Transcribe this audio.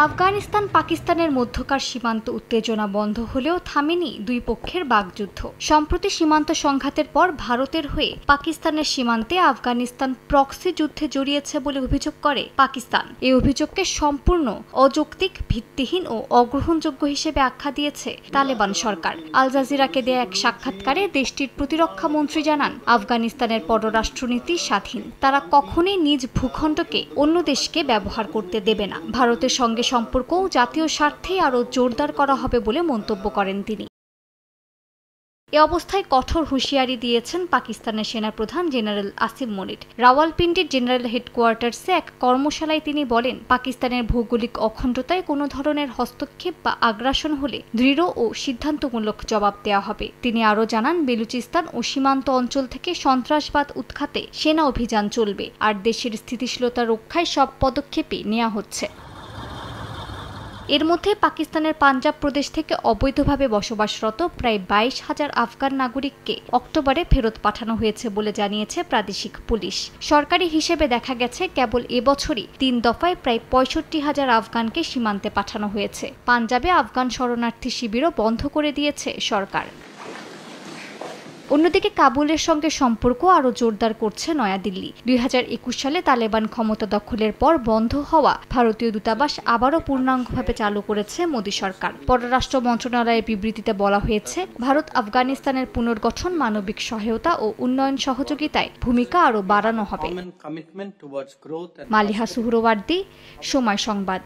আফগানিস্তান পাকিস্তানের মধ্যকার সীমান্ত উত্তেজনা বন্ধ হলেও থামেনি দুই পক্ষের বাগযুদ্ধ। সম্প্রতি সীমান্ত সংঘাতের পর ভারতের হয়ে পাকিস্তানের সীমান্তে আফগানিস্তান প্রক্সি যুদ্ধে জড়িয়েছে বলে অভিযোগ করে পাকিস্তান। এই অভিযোগকে সম্পূর্ণ অযৌক্তিক, ভিত্তিহীন ও অগ্রহণযোগ্য হিসেবে আখ্যা দিয়েছে তালেবান সরকার। আল জাজিরাকে দেয়া এক সাক্ষাৎকারে দেশটির প্রতিরক্ষা মন্ত্রী জানান, আফগানিস্তানের পররাষ্ট্রনীতি স্বাধীন। তারা কখনোই নিজ ভূখণ্ডকে অন্য দেশকে ব্যবহার করতে দেবে না। ভারতের সঙ্গে সম্পর্কও জাতীয় স্বার্থে আরও জোরদার করা হবে বলে মন্তব্য করেন তিনি। এ অবস্থায় কঠোর হুঁশিয়ারি দিয়েছেন পাকিস্তানের সেনাপ্রধান জেনারেল আসিম মনির। রাওয়ালপিন্ডির জেনারেল হেডকোয়ার্টার্সে এক কর্মশালায় তিনি বলেন, পাকিস্তানের ভৌগোলিক অখণ্ডতায় কোনো ধরনের হস্তক্ষেপ বা আগ্রাসন হলে দৃঢ় ও সিদ্ধান্তমূলক জবাব দেওয়া হবে। তিনি আরও জানান, বেলুচিস্তান ও সীমান্ত অঞ্চল থেকে সন্ত্রাসবাদ উৎখাতে সেনা অভিযান চলবে, আর দেশের স্থিতিশীলতা রক্ষায় সব পদক্ষেপই নেওয়া হচ্ছে। এর মধ্যে পাকিস্তানের পাঞ্জাব প্রদেশ থেকে অবৈধভাবে বসবাসরত প্রায় 22,000 আফগান নাগরিককে অক্টোবরে ফেরত পাঠানো হয়েছে বলে জানিয়েছে প্রাদেশিক পুলিশ। সরকারি হিসেবে দেখা গেছে, কেবল এবছরই 3 দফায় প্রায় 65,000 আফগানকে সীমান্তে পাঠানো হয়েছে। পাঞ্জাবে আফগান শরণার্থী শিবিরও বন্ধ করে দিয়েছে সরকার। অন্যদিকে কাবুলের সঙ্গে সম্পর্ক আরও জোরদার করছে নয়াদিল্লি। 2021 সালে তালেবান ক্ষমতা দখলের পর বন্ধ হওয়া ভারতীয় দূতাবাস আবারও পূর্ণাঙ্গভাবে চালু করেছে মোদী সরকার। পররাষ্ট্র মন্ত্রণালয়ের বিবৃতিতে বলা হয়েছে, ভারত আফগানিস্তানের পুনর্গঠন, মানবিক সহায়তা ও উন্নয়ন সহযোগিতায় ভূমিকা আরও বাড়ানো হবে। মালিহা সুহরওয়ার্দী, সময় সংবাদ।